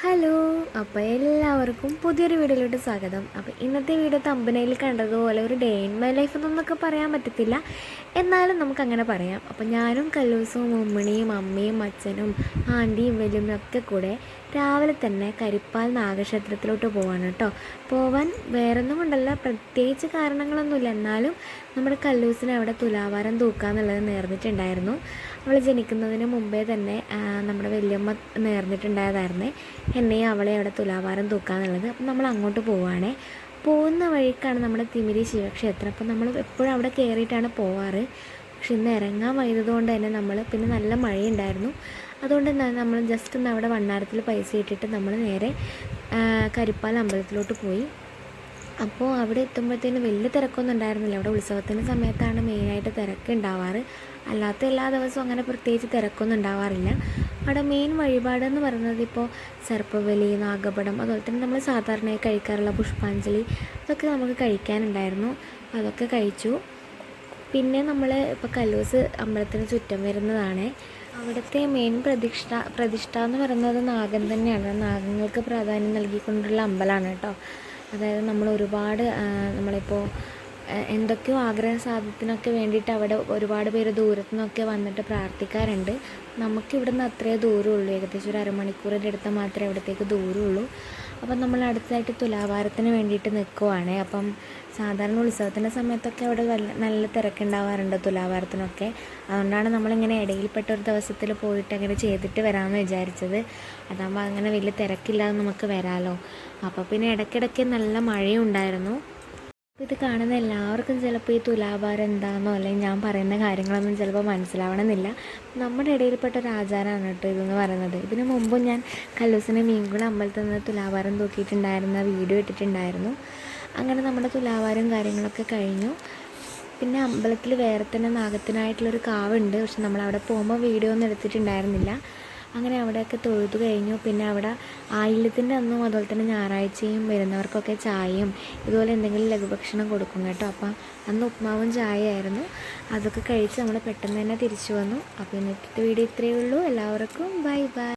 Hello, അപ്പോൾ എല്ലാവർക്കും പുതിയൊരു വീഡിയോയിലോട്ട് സ്വാഗതം. അപ്പോൾ ഇന്നത്തെ വീഡിയോ തമ്പനയിൽ കണ്ടതുപോലെ ഒരു ഡേ ഇൻ മൈ ലൈഫ് എന്നൊക്കെ പറയാൻ പറ്റത്തില്ല, എന്നാലും നമുക്കങ്ങനെ പറയാം. അപ്പോൾ ഞാനും കല്ലൂസും ഉമ്മിണിയും അമ്മയും അച്ഛനും ആൻറ്റിയും വലിയമ്മയും ഒക്കെ കൂടെ രാവിലെ തന്നെ കരിപ്പാൽ നാഗക്ഷേത്രത്തിലോട്ട് പോവാണ് കേട്ടോ. പോവാൻ വേറൊന്നും കൊണ്ടല്ല, പ്രത്യേകിച്ച് കാരണങ്ങളൊന്നുമില്ല, എന്നാലും നമ്മുടെ കല്ലൂസിനെ അവിടെ തുലാഭാരം തൂക്കാന്നുള്ളത് നേർന്നിട്ടുണ്ടായിരുന്നു. അവൾ ജനിക്കുന്നതിന് മുമ്പേ തന്നെ നമ്മുടെ വലിയമ്മ നേർന്നിട്ടുണ്ടായതായിരുന്നേ എന്നെയും അവളെ അവിടെ തുലാഭാരം തൂക്കാന്നുള്ളത്. അപ്പം നമ്മൾ അങ്ങോട്ട് പോവുകയാണേ. പോകുന്ന വഴിക്കാണ് നമ്മുടെ തിമിരി ശിവക്ഷേത്രം. അപ്പം നമ്മൾ എപ്പോഴും അവിടെ കയറിയിട്ടാണ് പോവാറ്. പക്ഷെ ഇന്ന് ഇറങ്ങാൻ വൈകുന്നതുകൊണ്ട് തന്നെ നമ്മൾ പിന്നെ നല്ല മഴയുണ്ടായിരുന്നു. അതുകൊണ്ട് നമ്മൾ ജസ്റ്റ് ഒന്ന് അവിടെ വണ്ണാരത്തിൽ പൈസ ഇട്ടിട്ട് നമ്മൾ നേരെ കരിപ്പാൽ അമ്പലത്തിലോട്ട് പോയി. അപ്പോൾ അവിടെ എത്തുമ്പോഴത്തേന് വലിയ തിരക്കൊന്നും ഉണ്ടായിരുന്നില്ല. അവിടെ ഉത്സവത്തിൻ്റെ സമയത്താണ് മെയിനായിട്ട് തിരക്ക് ഉണ്ടാവാറ്. അല്ലാത്ത എല്ലാ ദിവസവും അങ്ങനെ പ്രത്യേകിച്ച് തിരക്കൊന്നും ഉണ്ടാവാറില്ല. അവിടെ മെയിൻ വഴിപാടെന്ന് പറയുന്നത് ഇപ്പോൾ സർപ്പബലി, നാഗപടം, അതുപോലെ തന്നെ നമ്മൾ സാധാരണയായി കഴിക്കാറുള്ള പുഷ്പാഞ്ജലി, അതൊക്കെ നമുക്ക് കഴിക്കാനുണ്ടായിരുന്നു. അതൊക്കെ കഴിച്ചു. പിന്നെ നമ്മൾ ഇപ്പോൾ കല്ലൂസ് അമ്പലത്തിന് ചുറ്റം വരുന്നതാണ്. അവിടുത്തെ മെയിൻ പ്രതിഷ്ഠ എന്ന് പറയുന്നത് നാഗൻ തന്നെയാണ്. നാഗങ്ങൾക്ക് പ്രാധാന്യം നൽകിക്കൊണ്ടുള്ള അമ്പലമാണ് കേട്ടോ. അതായത് നമ്മൾ നമ്മളിപ്പോൾ എന്തൊക്കെയോ ആഗ്രഹ സാധ്യത്തിനൊക്കെ വേണ്ടിയിട്ട് അവിടെ ഒരുപാട് പേര് ദൂരത്തു നിന്നൊക്കെ വന്നിട്ട് പ്രാർത്ഥിക്കാറുണ്ട്. നമുക്കിവിടുന്ന് അത്രയേ ദൂരമുള്ളൂ, ഏകദേശം ഒരു അരമണിക്കൂറിൻ്റെ അടുത്ത് മാത്രമേ ഇവിടത്തേക്ക് ദൂരമുള്ളൂ. അപ്പം നമ്മൾ അടുത്തായിട്ട് തുലാഭാരത്തിന് വേണ്ടിയിട്ട് നിൽക്കുവാണ്. അപ്പം സാധാരണ ഉത്സവത്തിൻ്റെ സമയത്തൊക്കെ അവിടെ നല്ല തിരക്കുണ്ടാവാറുണ്ട് തുലാഭാരത്തിനൊക്കെ. അതുകൊണ്ടാണ് നമ്മളിങ്ങനെ ഇടയിൽപ്പെട്ട ഒരു ദിവസത്തിൽ പോയിട്ട് അങ്ങനെ ചെയ്തിട്ട് വരാമെന്ന് വിചാരിച്ചത്. അതാകുമ്പോൾ അങ്ങനെ വലിയ തിരക്കില്ലാതെ നമുക്ക് വരാമല്ലോ. അപ്പോൾ പിന്നെ ഇടയ്ക്കിടയ്ക്ക് നല്ല മഴയും ഉണ്ടായിരുന്നു. അപ്പോൾ ഇത് കാണുന്ന എല്ലാവർക്കും ചിലപ്പോൾ ഈ തുലാഭാരം എന്താണെന്നോ അല്ലെങ്കിൽ ഞാൻ പറയുന്ന കാര്യങ്ങളൊന്നും ചിലപ്പോൾ മനസ്സിലാവണമെന്നില്ല. നമ്മുടെ ഇടയിൽപ്പെട്ട ഒരു ആചാരമാണ് കേട്ടോ ഇതെന്ന് പറയുന്നത്. ഇതിന് മുമ്പും ഞാൻ കല്ലൂസിനെ മീൻകുളം അമ്പലത്തിൽ നിന്ന് തുലാഭാരം തൂക്കിയിട്ടുണ്ടായിരുന്ന വീഡിയോ ഇട്ടിട്ടുണ്ടായിരുന്നു. അങ്ങനെ നമ്മുടെ തുലാഭാരം കാര്യങ്ങളൊക്കെ കഴിഞ്ഞു. പിന്നെ അമ്പലത്തിൽ വേറെ തന്നെ നാഗത്തിനായിട്ടുള്ളൊരു കാവുണ്ട്. പക്ഷെ നമ്മളവിടെ പോകുമ്പോൾ വീഡിയോ ഒന്നും എടുത്തിട്ടുണ്ടായിരുന്നില്ല. അങ്ങനെ അവിടെയൊക്കെ തൊഴുതു കഴിഞ്ഞു. പിന്നെ അവിടെ ആയില്യത്തിൻ്റെ അന്നും അതുപോലെ തന്നെ ഞായറാഴ്ചയും വരുന്നവർക്കൊക്കെ ചായയും ഇതുപോലെ എന്തെങ്കിലും ലഘുഭക്ഷണം കൊടുക്കും കേട്ടോ. അപ്പം അന്ന് ഉപ്മാവും ചായയായിരുന്നു. അതൊക്കെ കഴിച്ച് നമ്മൾ പെട്ടെന്ന് തന്നെ തിരിച്ചു വന്നു. അപ്പോൾ ഇന്നത്തെ വീഡിയോ ഇത്രയേ ഉള്ളൂ. എല്ലാവർക്കും ബൈ ബൈ.